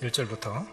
1절부터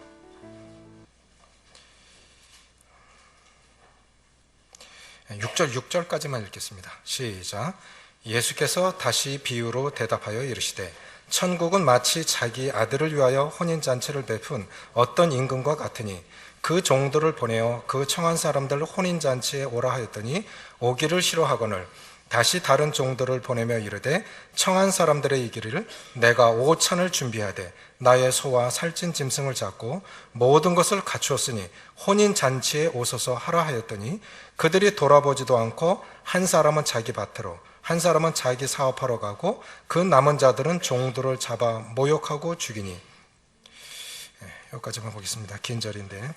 6절까지만 읽겠습니다. 시작. 예수께서 다시 비유로 대답하여 이르시되 천국은 마치 자기 아들을 위하여 혼인잔치를 베푼 어떤 임금과 같으니 그 종들을 보내어 그 청한 사람들 혼인잔치에 오라 하였더니 오기를 싫어하거늘 다시 다른 종들을 보내며 이르되 청한 사람들의 이기를 내가 오찬을 준비하되 나의 소와 살찐 짐승을 잡고 모든 것을 갖추었으니 혼인잔치에 오소서 하라 하였더니 그들이 돌아보지도 않고 한 사람은 자기 밭으로 한 사람은 자기 사업하러 가고 그 남은 자들은 종들을 잡아 모욕하고 죽이니. 여기까지만 보겠습니다. 긴 절인데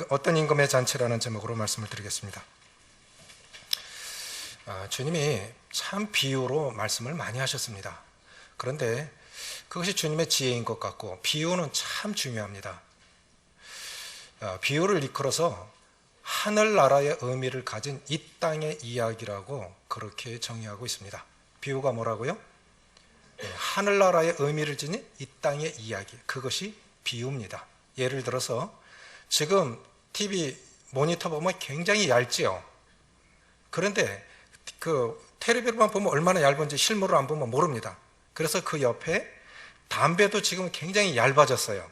어떤 임금의 잔치라는 제목으로 말씀을 드리겠습니다. 주님이 참 비유로 말씀을 많이 하셨습니다. 그런데 그것이 주님의 지혜인 것 같고 비유는 참 중요합니다. 비유를 이끌어서 하늘나라의 의미를 가진 이 땅의 이야기라고 그렇게 정의하고 있습니다. 비유가 뭐라고요? 하늘나라의 의미를 지닌 이 땅의 이야기, 그것이 비유입니다. 예를 들어서 지금 TV 모니터 보면 굉장히 얇지요. 그런데 그 텔레비전만 보면 얼마나 얇은지 실물을 안 보면 모릅니다. 그래서 그 옆에 담배도 지금 굉장히 얇아졌어요.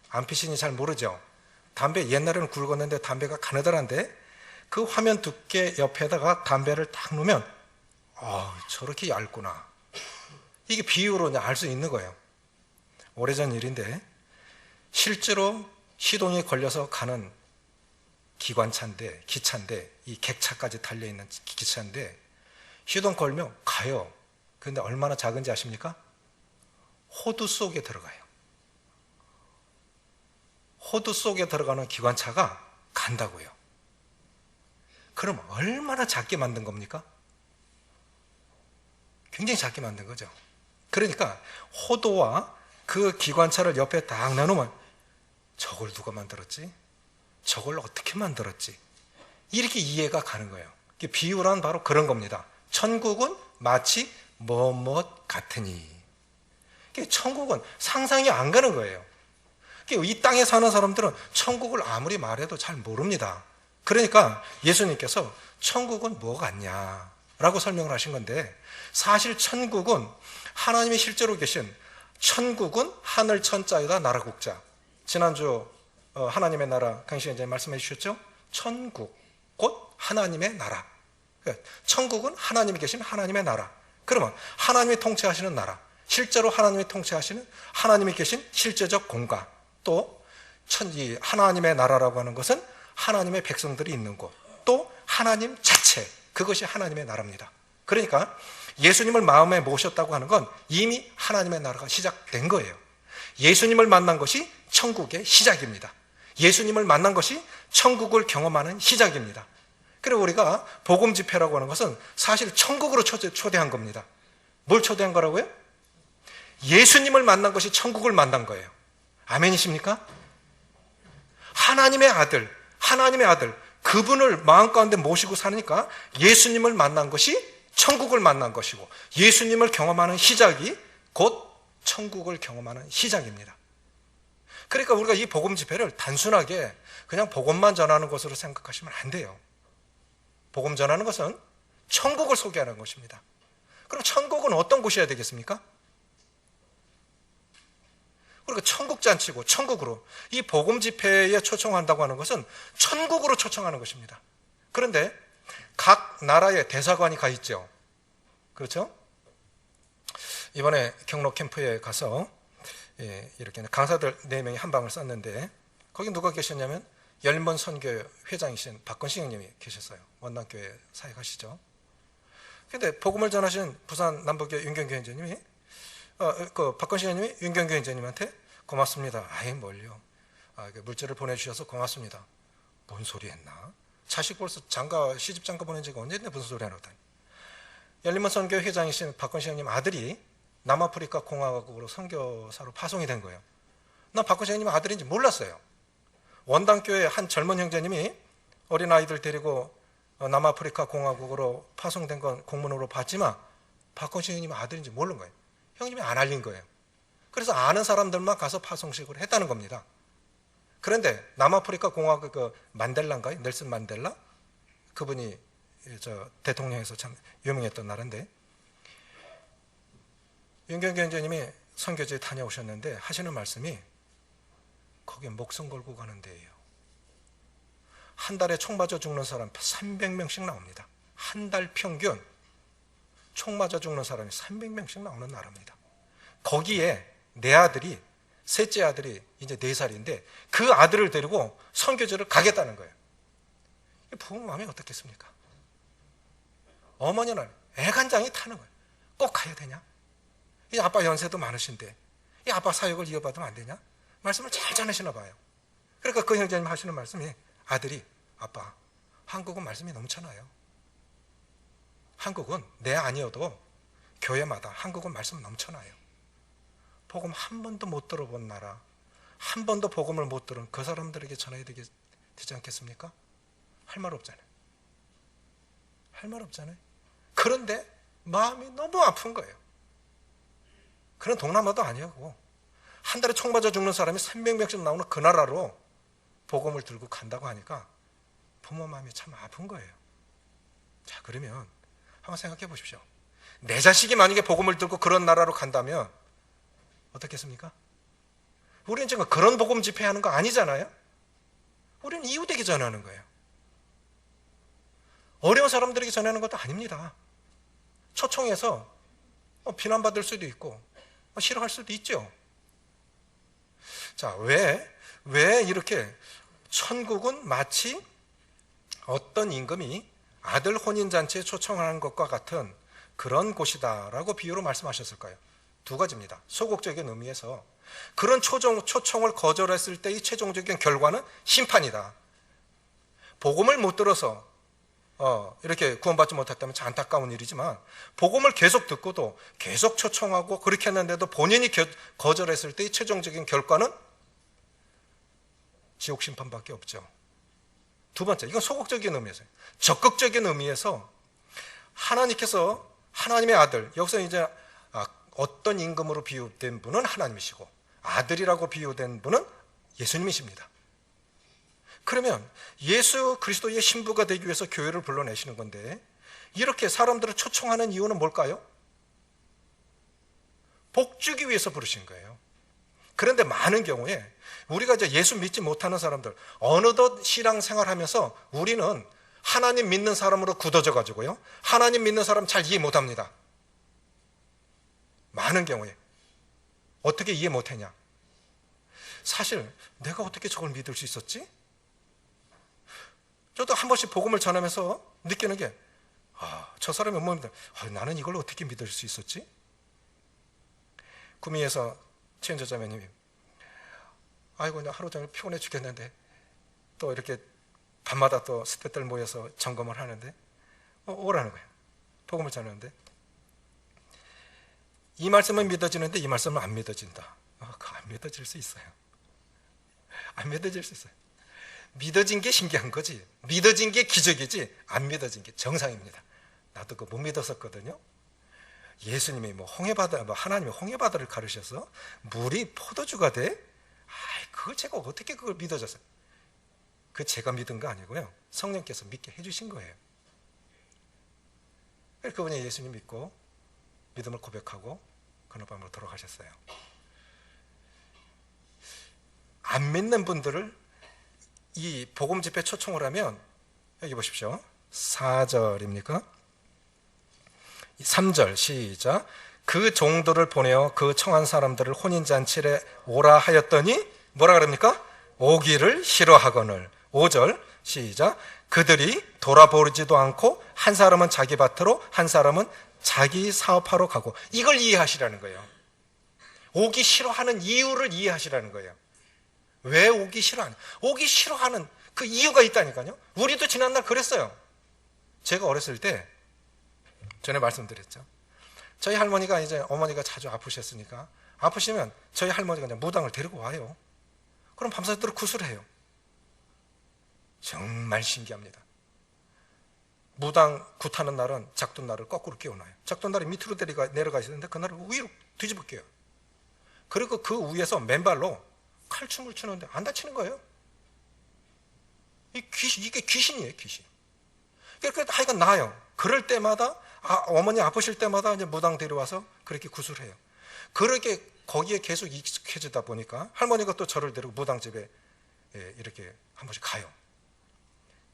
안 피시니 잘 모르죠. 담배 옛날에는 굵었는데 담배가 가느다란데 그 화면 두께 옆에다가 담배를 딱 놓으면 저렇게 얇구나. 이게 비유로 알 수 있는 거예요. 오래전 일인데 실제로 시동이 걸려서 가는 기관차인데 기차인데 이 객차까지 달려있는 기차인데 시동 걸면 가요. 그런데 얼마나 작은지 아십니까? 호두 속에 들어가요. 호두 속에 들어가는 기관차가 간다고요. 그럼 얼마나 작게 만든 겁니까? 굉장히 작게 만든 거죠. 그러니까 호두와 그 기관차를 옆에 딱 나누면 저걸 누가 만들었지? 저걸 어떻게 만들었지? 이렇게 이해가 가는 거예요. 비유란 바로 그런 겁니다. 천국은 마치 뭐뭐 같으니. 천국은 상상이 안 가는 거예요. 이 땅에 사는 사람들은 천국을 아무리 말해도 잘 모릅니다. 그러니까 예수님께서 천국은 뭐 같냐라고 설명을 하신 건데, 사실 천국은 하나님이 실제로 계신, 천국은 하늘 천자에다 나라 국자. 지난주 하나님의 나라 강시현장님 말씀해 주셨죠? 천국 곧 하나님의 나라. 천국은 하나님이 계신 하나님의 나라. 그러면 하나님이 통치하시는 나라, 실제로 하나님이 통치하시는 하나님이 계신 실제적 공간, 또 하나님의 나라라고 하는 것은 하나님의 백성들이 있는 곳, 또 하나님 자체, 그것이 하나님의 나라입니다. 그러니까 예수님을 마음에 모셨다고 하는 건 이미 하나님의 나라가 시작된 거예요. 예수님을 만난 것이 천국의 시작입니다. 예수님을 만난 것이 천국을 경험하는 시작입니다. 그리고 우리가 복음 집회라고 하는 것은 사실 천국으로 초대한 겁니다. 뭘 초대한 거라고요? 예수님을 만난 것이 천국을 만난 거예요. 아멘이십니까? 하나님의 아들, 그분을 마음 가운데 모시고 사니까 예수님을 만난 것이 천국을 만난 것이고, 예수님을 경험하는 시작이 곧 천국을 경험하는 시작입니다. 그러니까 우리가 이 복음 집회를 단순하게 그냥 복음만 전하는 것으로 생각하시면 안 돼요. 복음 전하는 것은 천국을 소개하는 것입니다. 그럼 천국은 어떤 곳이어야 되겠습니까? 우리가 천국 잔치고 천국으로, 이 복음 집회에 초청한다고 하는 것은 천국으로 초청하는 것입니다. 그런데 각 나라의 대사관이 가 있죠. 그렇죠? 이번에 경로 캠프에 가서 이렇게 강사들 4명이 한 방을 썼는데, 거기 누가 계셨냐면 열문 선교 회장이신 박건식 형님이 계셨어요. 원당교회 사역하시죠. 그런데 복음을 전하신 부산 남북교회 윤경교 형제님이 박건식 형님이 윤경교 형제님한테 고맙습니다. 아예 뭘요? 물질을 보내주셔서 고맙습니다. 뭔 소리 했나? 자식 벌써 시집 장가 보낸 지가 언제인데 무슨 소리 하나 다니. 열린문 선교 회장이신 박건식 형님 아들이 남아프리카 공화국으로 선교사로 파송이 된 거예요. 난 박건식 형님 아들인지 몰랐어요. 원당교회 한 젊은 형제님이 어린아이들 데리고 남아프리카 공화국으로 파송된 건 공문으로 봤지만 박건식 형님 아들인지 모르는 거예요. 형님이 안 알린 거예요. 그래서 아는 사람들만 가서 파송식을 했다는 겁니다. 그런데 남아프리카 공화국 그 만델라인가요? 넬슨 만델라? 그분이 대통령에서 참 유명했던 나라인데, 윤경규 형제님이 선교지에 다녀오셨는데 하시는 말씀이 거기에 목숨 걸고 가는 데예요. 한 달에 총 맞아 죽는 사람 300명씩 나옵니다. 한 달 평균 총 맞아 죽는 사람이 300명씩 나오는 나라입니다. 거기에 내 아들이, 셋째 아들이 이제 4살인데 그 아들을 데리고 선교지를 가겠다는 거예요. 부모 마음이 어떻겠습니까? 어머니는 애간장이 타는 거예요. 꼭 가야 되냐? 이 아빠 연세도 많으신데 이 아빠 사역을 이어받으면 안 되냐? 말씀을 잘 전하시나 봐요. 그러니까 그 형제님 하시는 말씀이, 아들이, 아빠, 한국은 말씀이 넘쳐나요. 한국은 내 아니어도 교회마다 한국은 말씀 넘쳐나요. 복음 한 번도 못 들어본 나라, 한 번도 복음을 못 들은 그 사람들에게 전해야 되지 않겠습니까? 할 말 없잖아요. 할 말 없잖아요. 그런데 마음이 너무 아픈 거예요. 그런 동남아도 아니고 한 달에 총 맞아 죽는 사람이 300명씩 나오는 그 나라로 복음을 들고 간다고 하니까 부모 마음이 참 아픈 거예요. 자, 그러면 한번 생각해 보십시오. 내 자식이 만약에 복음을 들고 그런 나라로 간다면 어떻겠습니까? 우리는 지금 그런 복음 집회하는 거 아니잖아요. 우리는 이웃에게 전하는 거예요. 어려운 사람들에게 전하는 것도 아닙니다. 초청해서 비난받을 수도 있고 싫어할 수도 있죠. 자, 왜 이렇게 천국은 마치 어떤 임금이 아들 혼인잔치에 초청하는 것과 같은 그런 곳이다라고 비유로 말씀하셨을까요? 두 가지입니다. 소극적인 의미에서 그런 초청을 거절했을 때의 최종적인 결과는 심판이다. 복음을 못 들어서 이렇게 구원받지 못했다면 참 안타까운 일이지만, 복음을 계속 듣고도 계속 초청하고 그렇게 했는데도 본인이 거절했을 때의 최종적인 결과는 지옥 심판밖에 없죠. 두 번째, 이건 소극적인 의미에서요. 적극적인 의미에서 하나님께서 하나님의 아들, 여기서 이제 어떤 임금으로 비유된 분은 하나님이시고 아들이라고 비유된 분은 예수님이십니다. 그러면 예수 그리스도의 신부가 되기 위해서 교회를 불러내시는 건데, 이렇게 사람들을 초청하는 이유는 뭘까요? 복 주기 위해서 부르신 거예요. 그런데 많은 경우에 우리가 이제 예수 믿지 못하는 사람들, 어느덧 신앙생활하면서 우리는 하나님 믿는 사람으로 굳어져 가지고요, 하나님 믿는 사람 잘 이해 못합니다. 많은 경우에 어떻게 이해 못했냐? 사실 내가 어떻게 저걸 믿을 수 있었지? 저도 한 번씩 복음을 전하면서 느끼는 게, 저 사람이 뭐입니다. 나는 이걸 어떻게 믿을 수 있었지? 구미에서 최은저 자매님이, 아이고, 그냥 하루 종일 피곤해 죽겠는데 또 이렇게 밤마다 또 스태프들 모여서 점검을 하는데 오라는 거예요. 복음을 전하는데 이 말씀은 믿어지는데 이 말씀은 안 믿어진다. 그거 안 믿어질 수 있어요. 안 믿어질 수 있어요. 믿어진 게 신기한 거지, 믿어진 게 기적이지, 안 믿어진 게 정상입니다. 나도 그거 못 믿었었거든요. 예수님이 하나님이 홍해바다를 가르셔서 물이 포도주가 돼? 그걸 제가 어떻게 그걸 믿어졌어요? 그 제가 믿은 거 아니고요, 성령께서 믿게 해주신 거예요. 그분이 예수님 믿고 믿음을 고백하고 그날 밤으로 돌아가셨어요. 안 믿는 분들을 이 복음 집회 초청을 하면, 여기 보십시오. 4절입니까? 3절 시작. 그 종들을 보내어 그 청한 사람들을 혼인잔치에 오라 하였더니 뭐라 그럽니까? 오기를 싫어하거늘. 5절 시작. 그들이 돌아보지도 않고 한 사람은 자기 밭으로 한 사람은 자기 사업하러 가고. 이걸 이해하시라는 거예요. 오기 싫어하는 이유를 이해하시라는 거예요. 왜 오기 싫어하는? 오기 싫어하는 그 이유가 있다니까요. 우리도 지난날 그랬어요. 제가 어렸을 때 전에 말씀드렸죠. 저희 할머니가 이제 어머니가 자주 아프셨으니까, 아프시면 저희 할머니가 그냥 무당을 데리고 와요. 그럼 밤새도록 구슬해요. 정말 신기합니다. 무당 굿하는 날은 작돈날을 거꾸로 끼워놔요. 작돈날이 밑으로 내려가 있는데 그날을 위로 뒤집어 끼워요. 그리고 그 위에서 맨발로 칼춤을 추는데 안 다치는 거예요. 이게 귀신이에요, 귀신. 그러니까 하여간 나아요. 그럴 때마다, 어머니 아프실 때마다 이제 무당 데려와서 그렇게 구술해요. 그렇게 거기에 계속 익숙해지다 보니까 할머니가 또 저를 데리고 무당집에 이렇게 한 번씩 가요.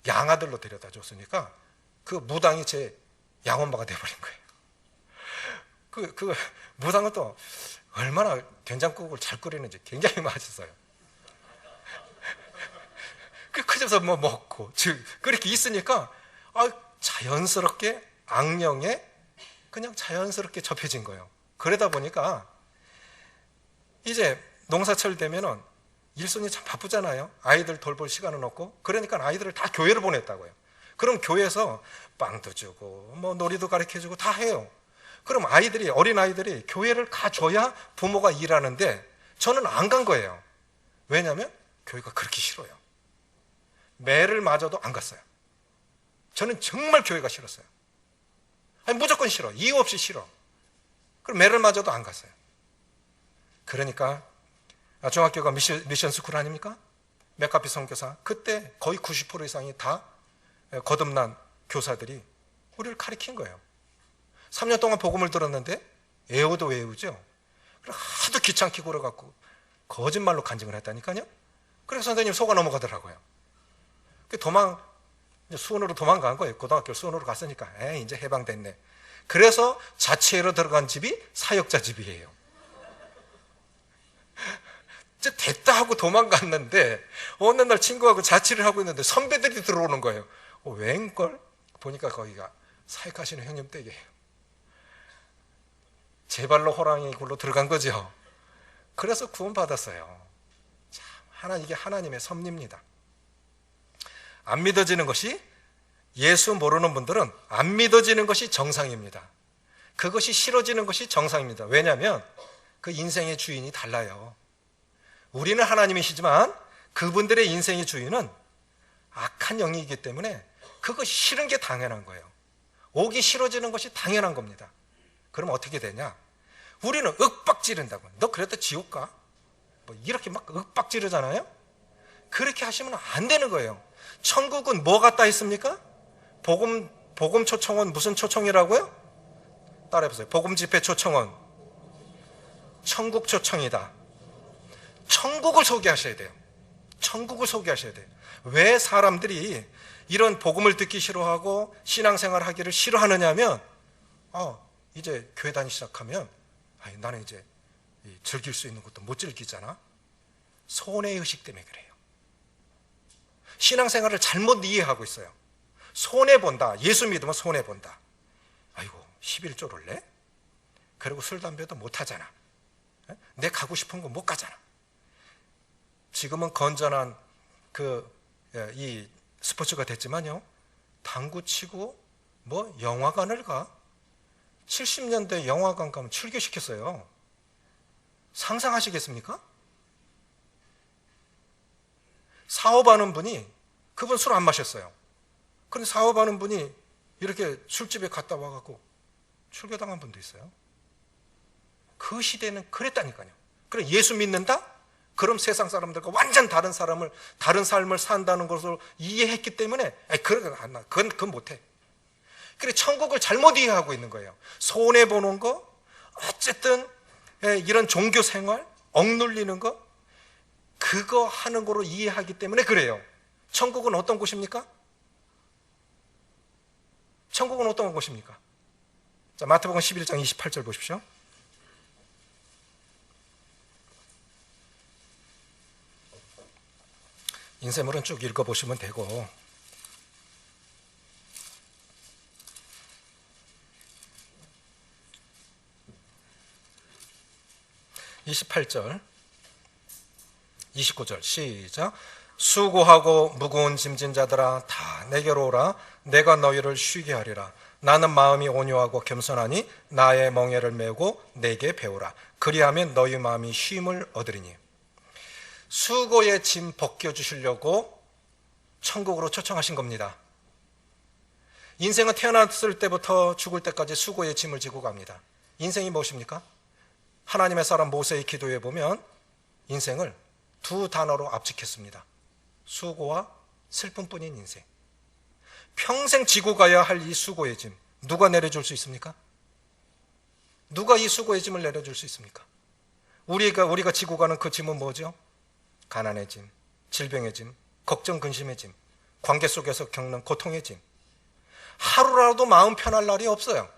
양아들로 데려다 줬으니까 그 무당이 제 양엄마가 돼버린 거예요. 그 무당은 또 얼마나 된장국을 잘 끓이는지 굉장히 맛있어요. 그 집에서 뭐 먹고 그렇게 있으니까 자연스럽게 악령에 그냥 자연스럽게 접혀진 거예요. 그러다 보니까 이제 농사철 되면은 일손이 참 바쁘잖아요. 아이들 돌볼 시간은 없고. 그러니까 아이들을 다 교회를 보냈다고요. 그럼 교회에서 빵도 주고 뭐 놀이도 가르쳐주고 다 해요. 그럼 어린 아이들이 교회를 가줘야 부모가 일하는데 저는 안 간 거예요. 왜냐하면 교회가 그렇게 싫어요. 매를 맞아도 안 갔어요. 저는 정말 교회가 싫었어요. 무조건 싫어. 이유 없이 싫어. 그럼 매를 맞아도 안 갔어요. 그러니까 중학교가 미션 스쿨 아닙니까? 맥카피 선교사. 그때 거의 90% 이상이 다 거듭난 교사들이 우리를 가르친 거예요. 3년 동안 복음을 들었는데 외우도 외우죠. 하도 귀찮게 굴어갖고 거짓말로 간증을 했다니까요. 그래서 선생님 속아 넘어가더라고요. 수원으로 도망간 거예요. 고등학교 수원으로 갔으니까 이제 해방됐네. 그래서 자취해로 들어간 집이 사역자 집이에요. 이제 됐다 하고 도망갔는데 어느 날 친구하고 자취를 하고 있는데 선배들이 들어오는 거예요. 웬걸? 보니까 거기가 사역하시는 형님 댁이에요. 제 발로 호랑이 굴로 들어간 거죠. 그래서 구원받았어요. 참, 이게 하나님의 섭리입니다. 안 믿어지는 것이, 예수 모르는 분들은 안 믿어지는 것이 정상입니다. 그것이 싫어지는 것이 정상입니다. 왜냐하면 그 인생의 주인이 달라요. 우리는 하나님이시지만 그분들의 인생의 주인은 악한 영이기 때문에 그거 싫은 게 당연한 거예요. 오기 싫어지는 것이 당연한 겁니다. 그럼 어떻게 되냐? 우리는 윽박 지른다고. 너 그래도 지옥 가? 이렇게 막 윽박 지르잖아요? 그렇게 하시면 안 되는 거예요. 천국은 뭐 같다 했습니까? 복음 초청원 무슨 초청이라고요? 따라해보세요. 복음 집회 초청원. 천국 초청이다. 천국을 소개하셔야 돼요. 천국을 소개하셔야 돼요. 왜 사람들이 이런 복음을 듣기 싫어하고 신앙생활 하기를 싫어하느냐면 이제 교회 다니기 시작하면 나는 이제 즐길 수 있는 것도 못 즐기잖아. 손해의식 때문에 그래요. 신앙생활을 잘못 이해하고 있어요. 손해본다. 예수 믿으면 손해본다. 아이고 11조를 내? 그리고 술 담배도 못하잖아. 내 가고 싶은 거 못 가잖아. 지금은 건전한 이 스포츠가 됐지만요, 당구 치고 영화관을 가? 70년대 영화관 가면 출교시켰어요. 상상하시겠습니까? 사업하는 분이, 그분 술 안 마셨어요. 그런데 사업하는 분이 이렇게 술집에 갔다 와갖고 출교당한 분도 있어요. 그 시대는 그랬다니까요. 그래, 예수 믿는다? 그럼 세상 사람들과 완전 다른 삶을 산다는 것을 이해했기 때문에, 그건 못해. 그래, 천국을 잘못 이해하고 있는 거예요. 손해보는 거, 어쨌든, 이런 종교 생활, 억눌리는 거, 그거 하는 거로 이해하기 때문에 그래요. 천국은 어떤 곳입니까? 천국은 어떤 곳입니까? 자, 마태복음 11장 28절 보십시오. 인쇄물은 쭉 읽어보시면 되고, (28절) 29절 시작. 수고하고 무거운 짐진 자들아 다 내게로 오라. 내가 너희를 쉬게 하리라. 나는 마음이 온유하고 겸손하니 나의 멍에를 메고 내게 배우라. 그리하면 너희 마음이 쉼을 얻으리니. 수고의 짐 벗겨주시려고 천국으로 초청하신 겁니다. 인생은 태어났을 때부터 죽을 때까지 수고의 짐을 지고 갑니다. 인생이 무엇입니까? 하나님의 사람 모세의 기도에 보면 인생을 두 단어로 압축했습니다. 수고와 슬픔뿐인 인생. 평생 지고 가야 할 이 수고의 짐 누가 내려줄 수 있습니까? 누가 이 수고의 짐을 내려줄 수 있습니까? 우리가 지고 가는 그 짐은 뭐죠? 가난의 짐, 질병의 짐, 걱정 근심의 짐, 관계 속에서 겪는 고통의 짐. 하루라도 마음 편할 날이 없어요.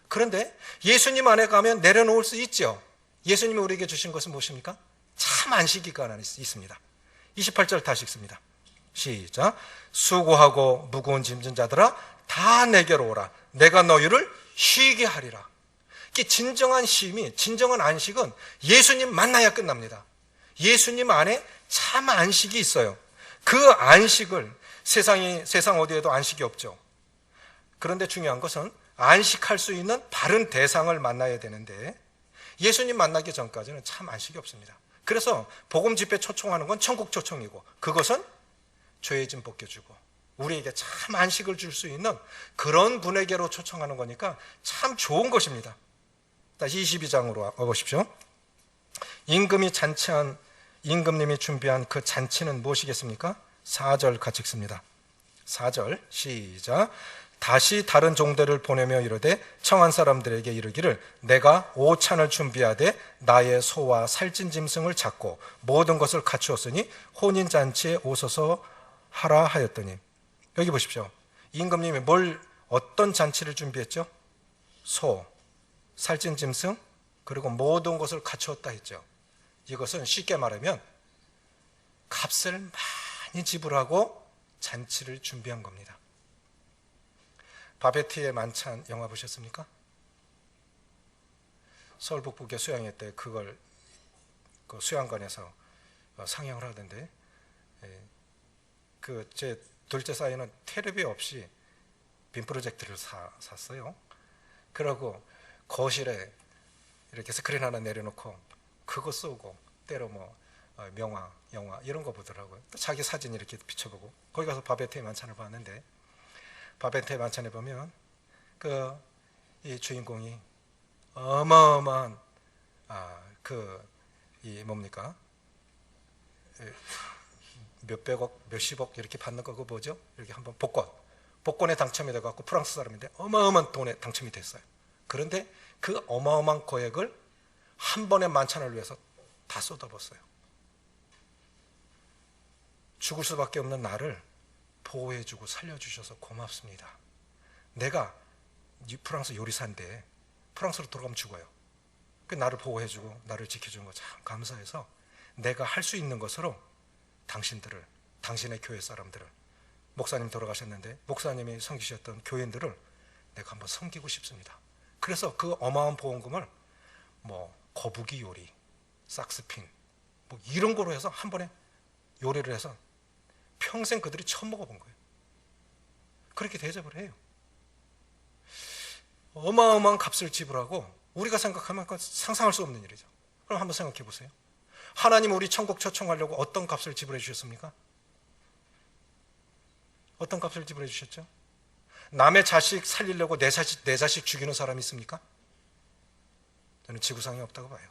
그런데 예수님 안에 가면 내려놓을 수 있죠. 예수님이 우리에게 주신 것은 무엇입니까? 참 안식이가 하나 있습니다. 28절 다시 읽습니다. 시작. 수고하고 무거운 짐진 자들아 다 내게로 오라. 내가 너희를 쉬게 하리라. 진정한 쉼이, 진정한 안식은 예수님 만나야 끝납니다. 예수님 안에 참 안식이 있어요. 그 안식을 세상 어디에도 안식이 없죠. 그런데 중요한 것은 안식할 수 있는 바른 대상을 만나야 되는데 예수님 만나기 전까지는 참 안식이 없습니다. 그래서 복음 집회 초청하는 건 천국 초청이고 그것은 죄의 짐 벗겨주고 우리에게 참 안식을 줄 수 있는 그런 분에게로 초청하는 거니까 참 좋은 것입니다. 다시 22장으로 와보십시오. 임금님이 준비한 그 잔치는 무엇이겠습니까? 4절 같이 읽습니다. 4절 시작. 다시 다른 종들을 보내며 이르되 청한 사람들에게 이르기를 내가 오찬을 준비하되 나의 소와 살찐 짐승을 잡고 모든 것을 갖추었으니 혼인잔치에 오소서 하라 하였더니. 여기 보십시오. 임금님이 어떤 잔치를 준비했죠? 소, 살찐 짐승, 그리고 모든 것을 갖추었다 했죠. 이것은 쉽게 말하면 값을 많이 지불하고 잔치를 준비한 겁니다. 바베티의 만찬 영화 보셨습니까? 서울 북부교 수양회 때 그걸 그 수양관에서 상영을 하던데 제 둘째 사이는 텔레비 없이 빔 프로젝트를 샀어요. 그러고 거실에 이렇게 스크린 하나 내려놓고 그거 쏘고 때로 명화, 영화 이런 거 보더라고요. 또 자기 사진 이렇게 비춰보고 거기 가서 바베티의 만찬을 봤는데 바베티의 만찬에 보면 이 주인공이 어마어마한 몇백억, 몇십억 이렇게 받는 거 그거 뭐죠? 이렇게 한번 복권에 당첨이 돼갖고 프랑스 사람인데 어마어마한 돈에 당첨이 됐어요. 그런데 그 어마어마한 거액을 한 번의 만찬을 위해서 다 쏟아붓어요. 죽을 수밖에 없는 나를 보호해주고 살려주셔서 고맙습니다. 내가 프랑스 요리사인데 프랑스로 돌아가면 죽어요. 나를 보호해주고 나를 지켜주는 거 참 감사해서 내가 할 수 있는 것으로 당신의 교회 사람들을, 목사님 돌아가셨는데 목사님이 섬기셨던 교인들을 내가 한번 섬기고 싶습니다. 그래서 그 어마어마한 보험금을 거북이 요리, 삭스핀 이런 거로 해서 한 번에 요리를 해서 평생 그들이 처음 먹어본 거예요. 그렇게 대접을 해요. 어마어마한 값을 지불하고 우리가 생각하면 상상할 수 없는 일이죠. 그럼 한번 생각해 보세요. 하나님 우리 천국 초청하려고 어떤 값을 지불해 주셨습니까? 어떤 값을 지불해 주셨죠? 남의 자식 살리려고 내 자식 죽이는 사람이 있습니까? 저는 지구상에 없다고 봐요.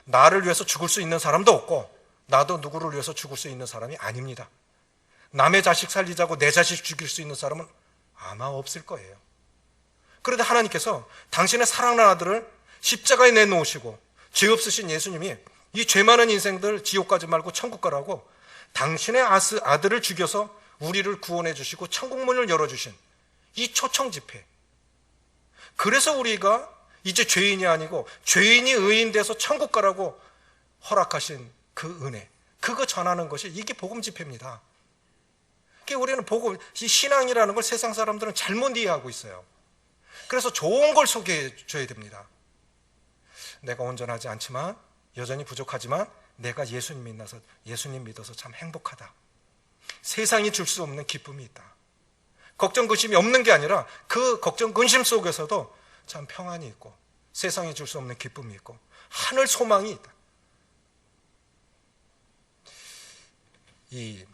나를 위해서 죽을 수 있는 사람도 없고 나도 누구를 위해서 죽을 수 있는 사람이 아닙니다. 남의 자식 살리자고 내 자식 죽일 수 있는 사람은 아마 없을 거예요. 그런데 하나님께서 당신의 사랑하는 아들을 십자가에 내놓으시고 죄 없으신 예수님이 이 죄 많은 인생들 지옥 가지 말고 천국 가라고 당신의 아들을 죽여서 우리를 구원해 주시고 천국문을 열어주신 이 초청 집회. 그래서 우리가 이제 죄인이 아니고 죄인이 의인 돼서 천국 가라고 허락하신 그 은혜, 그거 전하는 것이 이게 복음 집회입니다. 우리는 이 신앙이라는 걸 세상 사람들은 잘못 이해하고 있어요. 그래서 좋은 걸 소개해 줘야 됩니다. 내가 온전하지 않지만 여전히 부족하지만 내가 예수님 믿어서 참 행복하다. 세상이 줄 수 없는 기쁨이 있다. 걱정 근심이 없는 게 아니라 그 걱정 근심 속에서도 참 평안이 있고 세상이 줄 수 없는 기쁨이 있고 하늘 소망이 있다. 이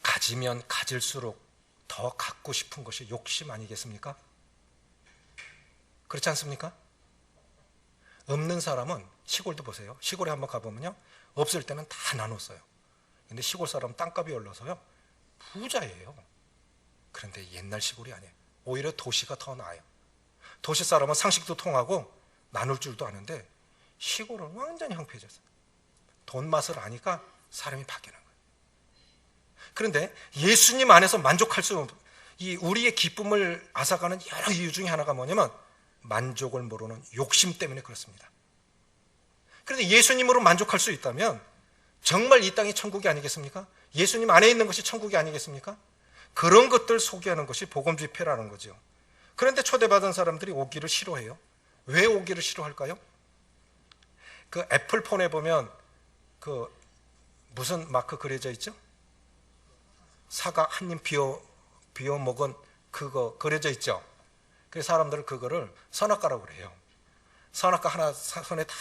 가지면 가질수록 더 갖고 싶은 것이 욕심 아니겠습니까? 그렇지 않습니까? 없는 사람은 시골도 보세요. 시골에 한번 가보면요, 없을 때는 다 나눴어요. 근데 시골 사람은 땅값이 올라서요 부자예요. 그런데 옛날 시골이 아니에요. 오히려 도시가 더 나아요. 도시 사람은 상식도 통하고 나눌 줄도 아는데 시골은 완전히 형편해졌어요. 돈 맛을 아니까 사람이 바뀌는 거예요. 그런데 예수님 안에서 만족할 수 없는 이 우리의 기쁨을 앗아가는 여러 이유 중에 하나가 뭐냐면 만족을 모르는 욕심 때문에 그렇습니다. 그런데 예수님으로 만족할 수 있다면 정말 이 땅이 천국이 아니겠습니까? 예수님 안에 있는 것이 천국이 아니겠습니까? 그런 것들 소개하는 것이 복음 집회라는 거죠. 그런데 초대받은 사람들이 오기를 싫어해요. 왜 오기를 싫어할까요? 그 애플폰에 보면 그 무슨 마크 그려져 있죠? 사과 한 입 비워 먹은 그거 그려져 있죠. 그래서 사람들은 그거를 선악과라고 그래요. 선악과 하나 손에 다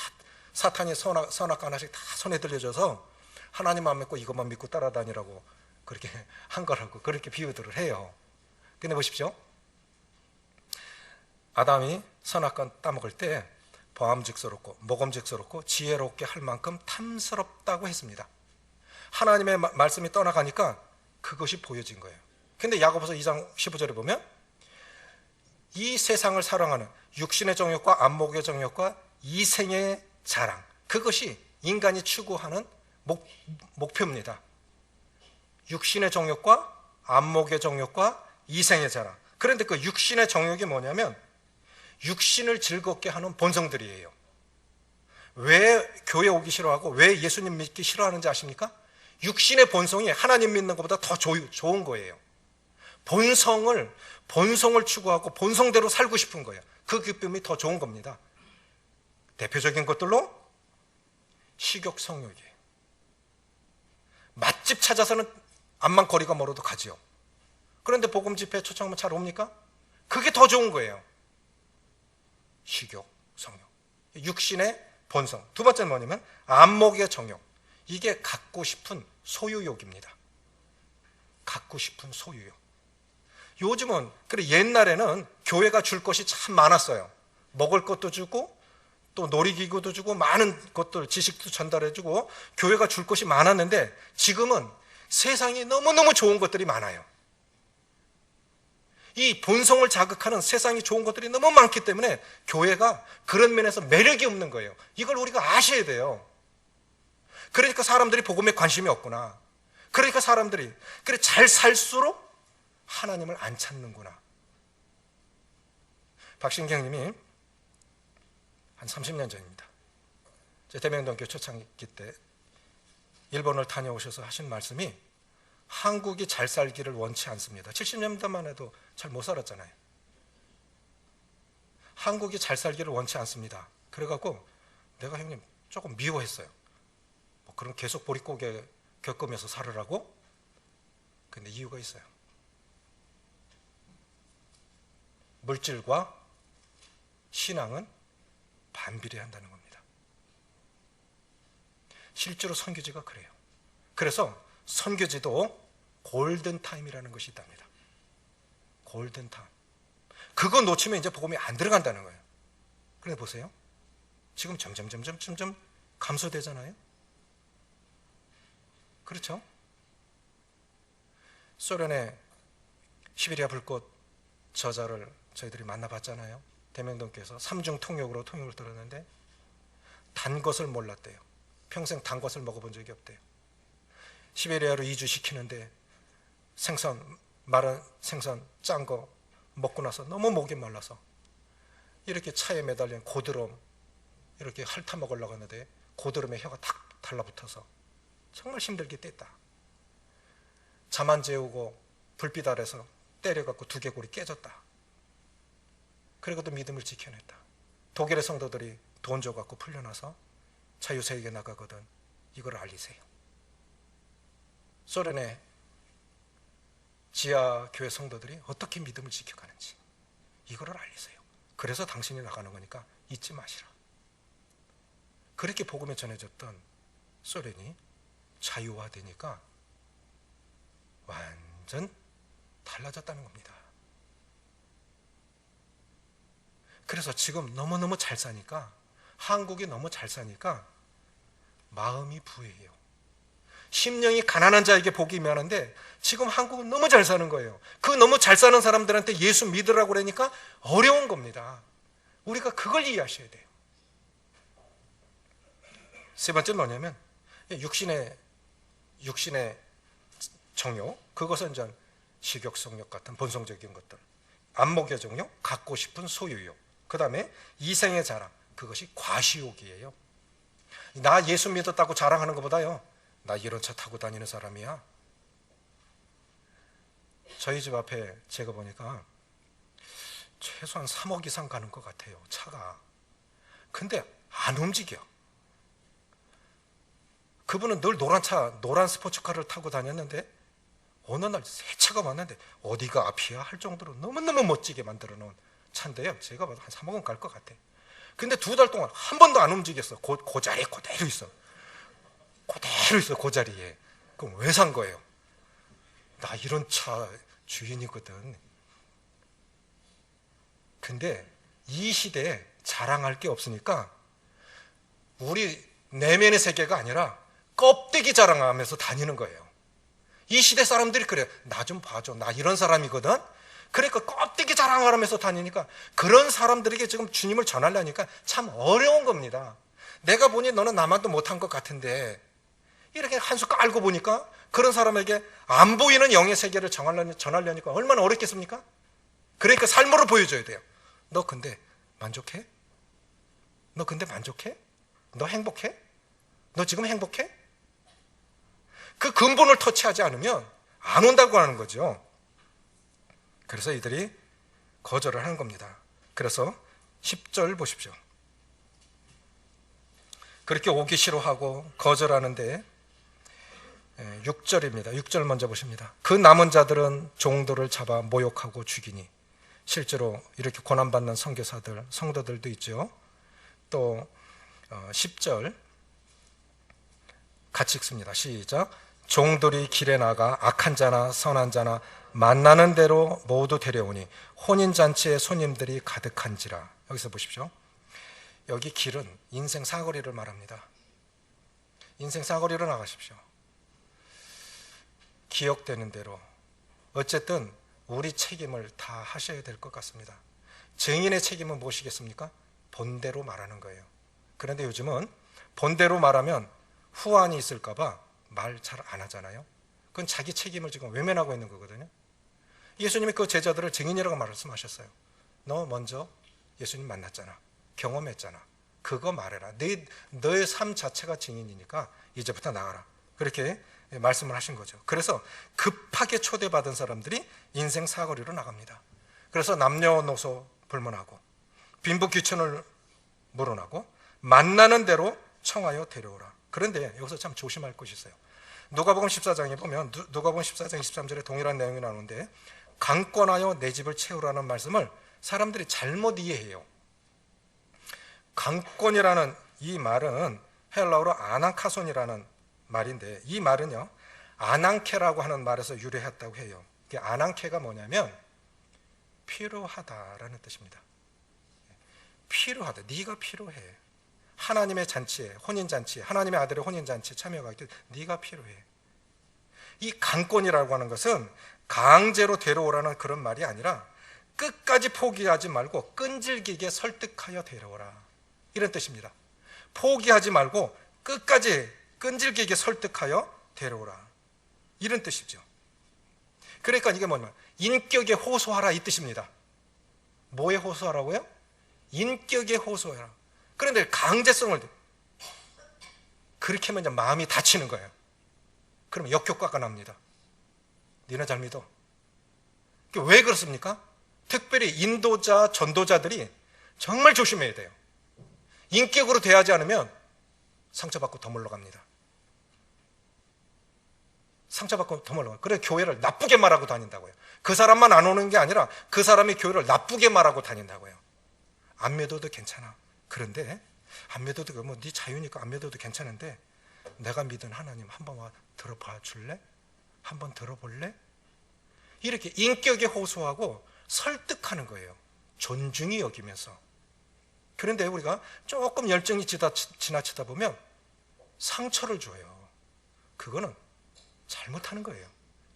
사탄이 선악과 하나씩 다 손에 들려줘서 하나님만 믿고 이것만 믿고 따라다니라고 그렇게 한 거라고 그렇게 비유들을 해요. 근데 보십시오. 아담이 선악과 따먹을 때 보암직스럽고 모검직스럽고 지혜롭게 할 만큼 탐스럽다고 했습니다. 하나님의 말씀이 떠나가니까 그것이 보여진 거예요. 근데 야고보서 2장 15절에 보면 이 세상을 사랑하는 육신의 정욕과 안목의 정욕과 이생의 자랑, 그것이 인간이 추구하는 목표입니다. 육신의 정욕과 안목의 정욕과 이생의 자랑. 그런데 그 육신의 정욕이 뭐냐면 육신을 즐겁게 하는 본성들이에요. 왜 교회 오기 싫어하고 왜 예수님 믿기 싫어하는지 아십니까? 육신의 본성이 하나님 믿는 것보다 더 좋은 거예요. 본성을 추구하고 본성대로 살고 싶은 거예요. 그 기쁨이 더 좋은 겁니다. 대표적인 것들로 식욕, 성욕이에요. 맛집 찾아서는 암만 거리가 멀어도 가지요. 그런데 복음 집회에 초청하면 잘 옵니까? 그게 더 좋은 거예요. 식욕, 성욕. 육신의 본성. 두 번째는 뭐냐면 안목의 정욕. 이게 갖고 싶은 소유욕입니다. 갖고 싶은 소유욕. 요즘은, 그래 옛날에는 교회가 줄 것이 참 많았어요. 먹을 것도 주고 또 놀이기구도 주고 많은 것들 지식도 전달해주고 교회가 줄 것이 많았는데 지금은 세상에 너무너무 좋은 것들이 많아요. 이 본성을 자극하는 세상이 좋은 것들이 너무 많기 때문에 교회가 그런 면에서 매력이 없는 거예요. 이걸 우리가 아셔야 돼요. 그러니까 사람들이 복음에 관심이 없구나. 그러니까 사람들이 그래 잘 살수록 하나님을 안 찾는구나. 박신경님이 한 30년 전입니다. 제 대명동교 초창기 때 일본을 다녀오셔서 하신 말씀이 한국이 잘 살기를 원치 않습니다. 70년대만 해도 잘 못 살았잖아요. 한국이 잘 살기를 원치 않습니다. 그래갖고 내가 형님 조금 미워했어요. 뭐 그럼 계속 보릿고개 겪으면서 살으라고? 근데 이유가 있어요. 물질과 신앙은 반비례 한다는 겁니다. 실제로 선교지가 그래요. 그래서 선교지도 골든타임이라는 것이 있답니다. 골든타임. 그거 놓치면 이제 복음이 안 들어간다는 거예요. 그런데 보세요. 지금 점점 감소되잖아요. 그렇죠? 소련의 시베리아 불꽃 저자를 저희들이 만나봤잖아요. 대명동교에서 삼중 통역으로 통역을 들었는데 단 것을 몰랐대요. 평생 단 것을 먹어본 적이 없대요. 시베리아로 이주시키는데 마른 생선 짠 거 먹고 나서 너무 목이 말라서 이렇게 차에 매달린 고드름 이렇게 핥아 먹으려고 하는데 고드름에 혀가 탁 달라붙어서 정말 힘들게 뗐다. 잠 안 재우고 불빛 아래서 때려갖고 두개골이 깨졌다. 그리고도 믿음을 지켜냈다. 독일의 성도들이 돈 줘갖고 풀려나서 자유세계에 나가거든. 이걸 알리세요. 소련의 지하교회 성도들이 어떻게 믿음을 지켜가는지 이거를 알리세요. 그래서 당신이 나가는 거니까 잊지 마시라. 그렇게 복음에 전해졌던 소련이 자유화되니까 완전 달라졌다는 겁니다. 그래서 지금 너무너무 잘 사니까 한국이 너무 잘 사니까 마음이 부해요. 심령이 가난한 자에게 복이 임하는데 지금 한국은 너무 잘 사는 거예요. 그 너무 잘 사는 사람들한테 예수 믿으라고 그러니까 어려운 겁니다. 우리가 그걸 이해하셔야 돼요. 세 번째는 뭐냐면 육신의 정욕, 그것은 이제 식욕, 성욕 같은 본성적인 것들, 안목의 정욕, 갖고 싶은 소유욕, 그 다음에 이생의 자랑, 그것이 과시욕이에요. 나 예수 믿었다고 자랑하는 것보다요, 나 이런 차 타고 다니는 사람이야. 저희 집 앞에 제가 보니까 최소한 3억 이상 가는 것 같아요, 차가. 근데 안 움직여. 그분은 늘 노란 스포츠카를 타고 다녔는데 어느 날 새 차가 왔는데 어디가 앞이야 할 정도로 너무너무 멋지게 만들어 놓은 차인데요, 제가 봐도 한 3억은 갈 것 같아. 근데 2달 동안 한 번도 안 움직였어. 그 자리에 그대로 있어. 그 자리에. 그럼 왜 산 거예요? 나 이런 차 주인이거든. 근데 이 시대에 자랑할 게 없으니까 우리 내면의 세계가 아니라 껍데기 자랑하면서 다니는 거예요. 이 시대 사람들이 그래요. 나 좀 봐줘. 나 이런 사람이거든. 그러니까 껍데기 자랑하면서 다니니까 그런 사람들에게 지금 주님을 전하려니까 참 어려운 겁니다. 내가 보니 너는 나만도 못한 것 같은데 이렇게 한 수 깔고 보니까 그런 사람에게 안 보이는 영의 세계를 전하려니까 얼마나 어렵겠습니까? 그러니까 삶으로 보여줘야 돼요. 너 근데 만족해? 너 근데 만족해? 너 행복해? 너 지금 행복해? 그 근본을 터치하지 않으면 안 온다고 하는 거죠. 그래서 이들이 거절을 하는 겁니다. 그래서 10절 보십시오. 그렇게 오기 싫어하고 거절하는데 6절입니다. 6절 먼저 보십니다. 그 남은 자들은 종들을 잡아 모욕하고 죽이니. 실제로 이렇게 고난받는 선교사들, 성도들도 있죠. 또 10절 같이 읽습니다. 시작. 종들이 길에 나가 악한 자나 선한 자나 만나는 대로 모두 데려오니 혼인잔치에 손님들이 가득한지라. 여기서 보십시오. 여기 길은 인생 사거리를 말합니다. 인생 사거리로 나가십시오. 기억되는 대로 어쨌든 우리 책임을 다 하셔야 될 것 같습니다. 증인의 책임은 무엇이겠습니까? 본대로 말하는 거예요. 그런데 요즘은 본대로 말하면 후환이 있을까 봐 말 잘 안 하잖아요. 그건 자기 책임을 지금 외면하고 있는 거거든요. 예수님이 그 제자들을 증인이라고 말씀하셨어요. 너 먼저 예수님 만났잖아. 경험했잖아. 그거 말해라. 너의 삶 자체가 증인이니까 이제부터 나가라. 그렇게 말씀을 하신 거죠. 그래서 급하게 초대받은 사람들이 인생 사거리로 나갑니다. 그래서 남녀노소 불문하고 빈부귀천을 물어나고 만나는 대로 청하여 데려오라. 그런데 여기서 참 조심할 것이 있어요. 누가복음 14장에 보면 누가복음 14장 23절에 동일한 내용이 나오는데 강권하여 내 집을 채우라는 말씀을 사람들이 잘못 이해해요. 강권이라는 이 말은 헬라어로 아난카손이라는 말인데 이 말은요 아난케라고 하는 말에서 유래했다고 해요. 아난케가 뭐냐면 필요하다라는 뜻입니다. 필요하다. 네가 필요해. 하나님의 잔치에, 혼인잔치에, 하나님의 아들의 혼인잔치에 참여하기 때문에 네가 필요해. 이 강권이라고 하는 것은 강제로 데려오라는 그런 말이 아니라 끝까지 포기하지 말고 끈질기게 설득하여 데려오라. 이런 뜻입니다. 포기하지 말고 끝까지 끈질기게 설득하여 데려오라. 이런 뜻이죠. 그러니까 이게 뭐냐면 인격에 호소하라 이 뜻입니다. 뭐에 호소하라고요? 인격에 호소하라. 그런데 강제성을 그렇게 하면 이제 마음이 다치는 거예요. 그러면 역효과가 납니다. 니네 잘 믿어. 왜 그렇습니까? 특별히 인도자, 전도자들이 정말 조심해야 돼요. 인격으로 대하지 않으면 상처받고 더 물러갑니다. 상처받고 더 물러가요. 그래서 교회를 나쁘게 말하고 다닌다고요. 그 사람만 안 오는 게 아니라 그 사람이 교회를 나쁘게 말하고 다닌다고요. 안 믿어도 괜찮아. 그런데 안 믿어도 뭐 네 자유니까 안 믿어도 괜찮은데 내가 믿은 하나님 한번 와 들어봐 줄래? 한번 들어볼래? 이렇게 인격에 호소하고 설득하는 거예요. 존중히 여기면서. 그런데 우리가 조금 열정이 지나치다 보면 상처를 줘요. 그거는 잘못하는 거예요.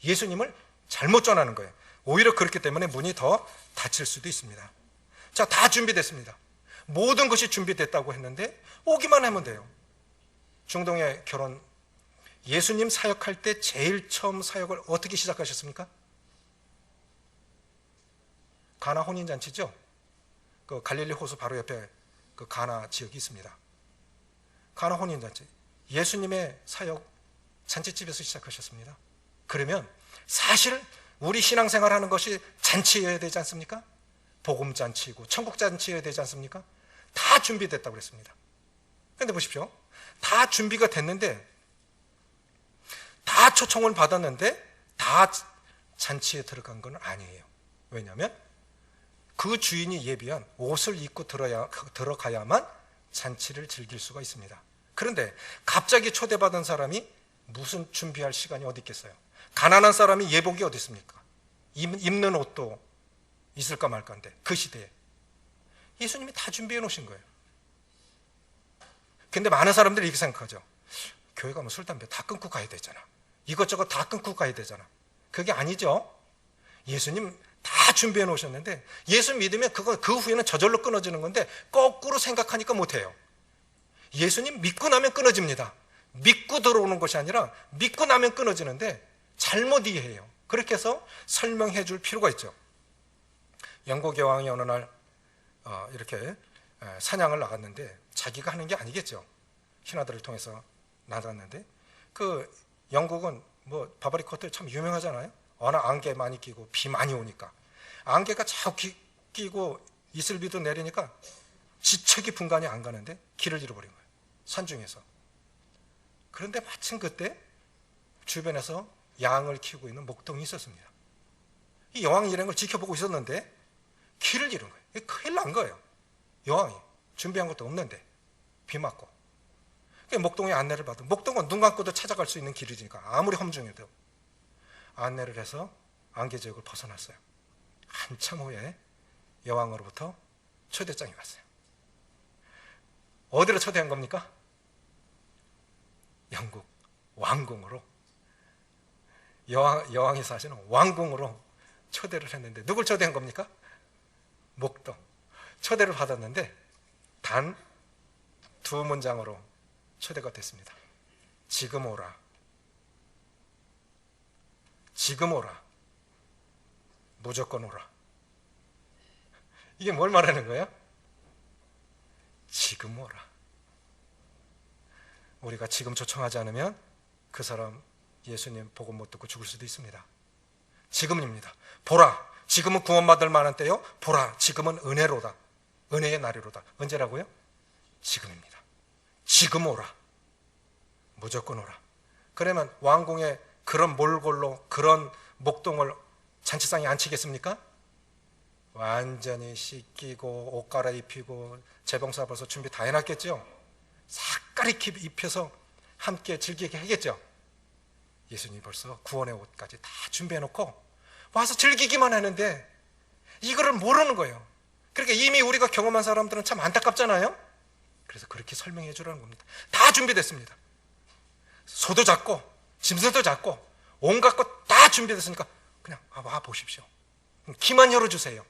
예수님을 잘못 전하는 거예요. 오히려 그렇기 때문에 문이 더 닫힐 수도 있습니다. 자, 다 준비됐습니다. 모든 것이 준비됐다고 했는데 오기만 하면 돼요. 중동의 결혼, 예수님 사역할 때 제일 처음 사역을 어떻게 시작하셨습니까? 가나 혼인잔치죠. 그 갈릴리 호수 바로 옆에 그 가나 지역이 있습니다. 가나 혼인잔치, 예수님의 사역 잔치집에서 시작하셨습니다. 그러면 사실 우리 신앙생활 하는 것이 잔치여야 되지 않습니까? 복음잔치고 천국잔치여야 되지 않습니까? 다 준비됐다고 그랬습니다. 그런데 보십시오. 다 준비가 됐는데, 다 초청을 받았는데 다 잔치에 들어간 건 아니에요. 왜냐하면 그 주인이 예비한 옷을 입고 들어가야만 잔치를 즐길 수가 있습니다. 그런데 갑자기 초대받은 사람이 무슨 준비할 시간이 어디 있겠어요? 가난한 사람이 예복이 어디 있습니까? 입는 옷도 있을까 말까인데, 그 시대에 예수님이 다 준비해 놓으신 거예요. 근데 많은 사람들이 이렇게 생각하죠. 교회 가면 술, 담배 다 끊고 가야 되잖아. 이것저것 다 끊고 가야 되잖아. 그게 아니죠. 예수님 다 준비해 놓으셨는데, 예수 믿으면 그 후에는 저절로 끊어지는 건데, 거꾸로 생각하니까 못해요. 예수님 믿고 나면 끊어집니다. 믿고 들어오는 것이 아니라 믿고 나면 끊어지는데 잘못 이해해요. 그렇게 해서 설명해 줄 필요가 있죠. 영국 여왕이 어느 날 이렇게 사냥을 나갔는데, 자기가 하는 게 아니겠죠. 신하들을 통해서 나갔는데, 그 영국은 뭐 바바리 코트 참 유명하잖아요. 워낙 안개 많이 끼고 비 많이 오니까 안개가 자꾸 끼고 이슬비도 내리니까 지척이 분간이 안 가는데 길을 잃어버린 거예요. 산중에서. 그런데 마침 그때 주변에서 양을 키우고 있는 목동이 있었습니다. 이 여왕이 이런 걸 지켜보고 있었는데 길을 잃은 거예요. 큰일 난 거예요. 여왕이 준비한 것도 없는데 비 맞고. 목동의 안내를 받은, 목동은 눈 감고도 찾아갈 수 있는 길이니까 아무리 험중해도 안내를 해서 안개 지역을 벗어났어요. 한참 후에 여왕으로부터 초대장이 왔어요. 어디로 초대한 겁니까? 영국 왕궁으로, 여왕이 사시는 왕궁으로 초대를 했는데, 누굴 초대한 겁니까? 목동. 초대를 받았는데 단 두 문장으로 초대가 됐습니다. 지금 오라. 지금 오라. 무조건 오라. 이게 뭘 말하는 거예요? 지금 오라. 우리가 지금 초청하지 않으면 그 사람 예수님 복음 못 듣고 죽을 수도 있습니다. 지금입니다. 보라. 지금은 구원받을 만한 때요. 보라. 지금은 은혜로다. 은혜의 날이로다. 언제라고요? 지금입니다. 지금 오라. 무조건 오라. 그러면 왕궁에 그런 몰골로 그런 목동을 잔치상에 앉히겠습니까? 완전히 씻기고 옷 갈아입히고 재봉사 벌써 준비 다 해놨겠죠? 색깔이 입혀서 함께 즐기게 하겠죠? 예수님이 벌써 구원의 옷까지 다 준비해놓고 와서 즐기기만 하는데 이거를 모르는 거예요. 그러니까 이미 우리가 경험한 사람들은 참 안타깝잖아요. 그래서 그렇게 설명해 주라는 겁니다. 다 준비됐습니다. 소도 잡고 짐승도 잡고 온갖 것 다 준비됐으니까 그냥 와 보십시오. 기만 열어주세요.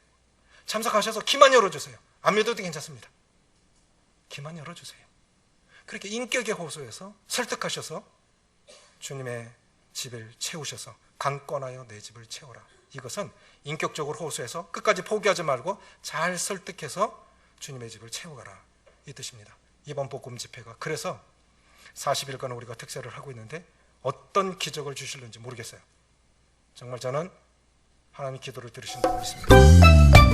참석하셔서 기만 열어주세요. 안 믿어도 괜찮습니다. 기만 열어주세요. 그렇게 인격의 호소에서 설득하셔서 주님의 집을 채우셔서 강권하여 내 집을 채워라. 이것은 인격적으로 호소해서 끝까지 포기하지 말고 잘 설득해서 주님의 집을 채워가라, 이 뜻입니다. 이번 복음 집회가 그래서 40일간 우리가 특세를 하고 있는데 어떤 기적을 주실는지 모르겠어요. 정말 저는 하나님의 기도를 들으신다고 믿습니다.